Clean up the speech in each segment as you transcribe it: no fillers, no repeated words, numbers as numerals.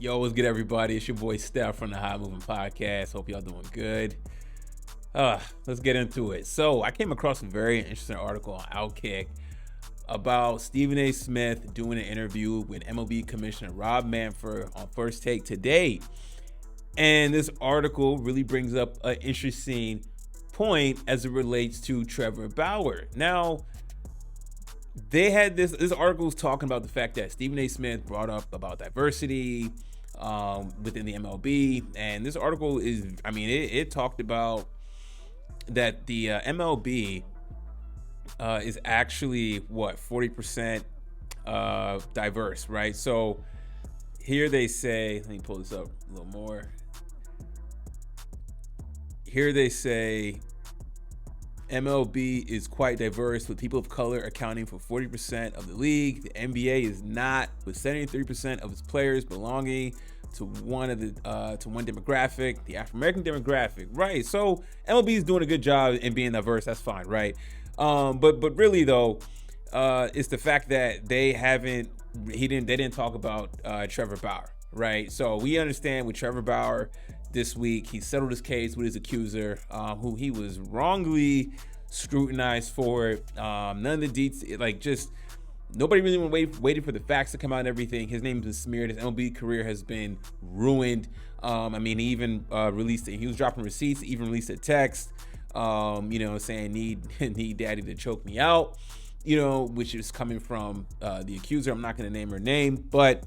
Yo, what's good, everybody? It's your boy Steph from the High Moving Podcast. Hope y'all doing good. Let's get into it. So I came across a very interesting article on Outkick about Stephen A. Smith doing an interview with MLB Commissioner Rob Manfred on First Take today. And this article really brings up an interesting point as it relates to Trevor Bauer. Now, they had this article was talking about the fact that Stephen A. Smith brought up about diversity within the MLB, and this article it talked about that the MLB is actually 40% diverse, right? So here they say, let me pull this up a little more. Here they say MLB is quite diverse, with people of color accounting for 40% of the league. The NBA is not, with 73% of its players belonging to one demographic, the African American demographic, right? So MLB is doing a good job in being diverse. That's fine, right? But really though, it's the fact that they didn't talk about Trevor Bauer, right? So we understand with Trevor Bauer this week, he settled his case with his accuser, who he was wrongly scrutinized for it. None of the details, nobody really waited for the facts to come out and everything. His name's been smeared. His MLB career has been ruined. He even he was dropping receipts, even released a text, saying need daddy to choke me out, which is coming from the accuser. I'm not going to name her name, but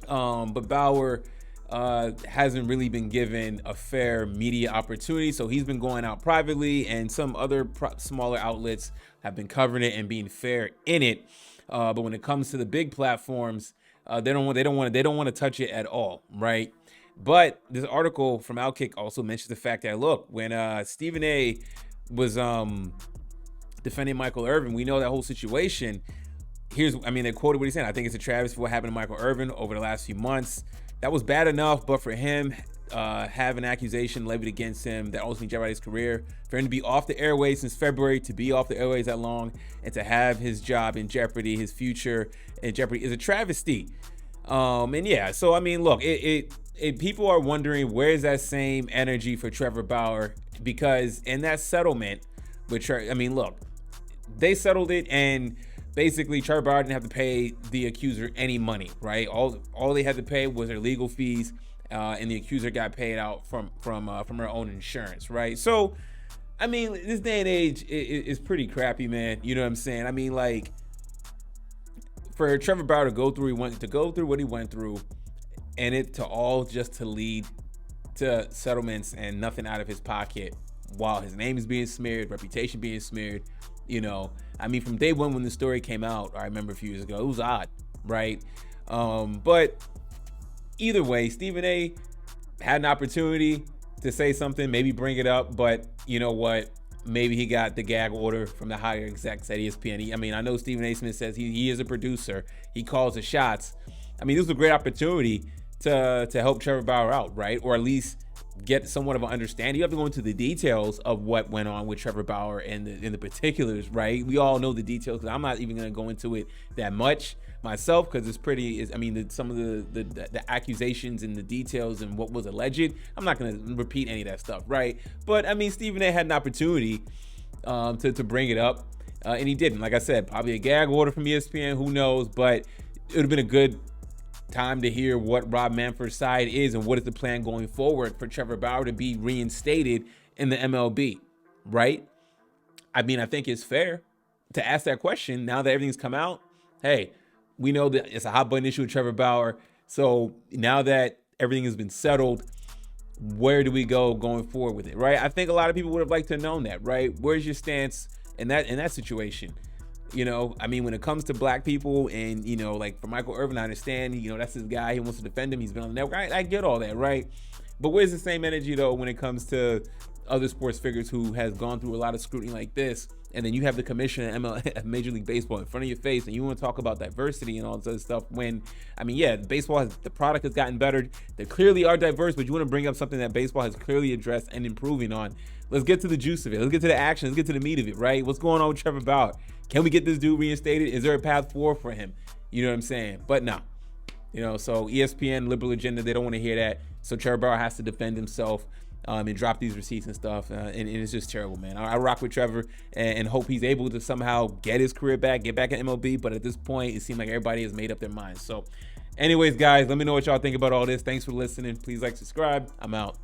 Bauer hasn't really been given a fair media opportunity, so he's been going out privately, and some other smaller outlets have been covering it and being fair in it. But when it comes to the big platforms, they don't want to touch it at all, right? But this article from Outkick also mentions the fact that when Stephen A. was defending Michael Irvin, we know that whole situation. They quoted what he said. I think it's a travesty for what happened to Michael Irvin over the last few months. That was bad enough, but for him, have an accusation levied against him that ultimately jeopardized his career, for him to be off the airways since February, to be off the airways that long, and to have his job in jeopardy, his future in jeopardy, is a travesty. People are wondering, where's that same energy for Trevor Bauer? Because in that settlement, they settled it, and basically, Trevor Bauer didn't have to pay the accuser any money, right? All they had to pay was their legal fees, and the accuser got paid out from her own insurance, right? So, this day and age is pretty crappy, man. You know what I'm saying? For Trevor Bauer to go through what he went through, and it to all just to lead to settlements and nothing out of his pocket, while his name is being smeared, reputation being smeared. From day one when the story came out, I remember a few years ago, it was odd, right? But either way, Stephen A. had an opportunity to say something, maybe bring it up, but you know what? Maybe he got the gag order from the higher execs at ESPN. I know Stephen A. Smith says he is a producer. He calls the shots. This was a great opportunity to help Trevor Bauer out, right? Or at least get somewhat of an understanding. You have to go into the details of what went on with Trevor Bauer and in the particulars, right? We all know the details, because I'm not even going to go into it that much myself, because some of the accusations and the details and what was alleged, I'm not going to repeat any of that stuff, right? But Stephen A. had an opportunity to bring it up, and he didn't. Like I said, probably a gag order from ESPN, who knows? But it would have been a good time to hear what Rob Manfred's side is and what is the plan going forward for Trevor Bauer to be reinstated in the MLB, right? I think it's fair to ask that question now that everything's come out. Hey, we know that it's a hot button issue with Trevor Bauer. So now that everything has been settled, where do we go going forward with it, right? I think a lot of people would have liked to have known that, right? Where's your stance in that situation? When it comes to black people, and for Michael Irvin, I understand, that's his guy. He wants to defend him. He's been on the network. I get all that, right? But where's the same energy though when it comes to other sports figures who has gone through a lot of scrutiny like this, and then you have the commissioner of Major League Baseball in front of your face, and you want to talk about diversity and all this other stuff when, the product has gotten better. They clearly are diverse, but you want to bring up something that baseball has clearly addressed and improving on. Let's get to the juice of it. Let's get to the action. Let's get to the meat of it, right? What's going on with Trevor Bauer? Can we get this dude reinstated? Is there a path forward for him? You know what I'm saying? But no. So ESPN, liberal agenda, they don't want to hear that. So Trevor Bauer has to defend himself and drop these receipts and stuff. And it's just terrible, man. I rock with Trevor and hope he's able to somehow get his career back, get back in MLB. But at this point, it seems like everybody has made up their minds. So anyways, guys, let me know what y'all think about all this. Thanks for listening. Please like, subscribe. I'm out.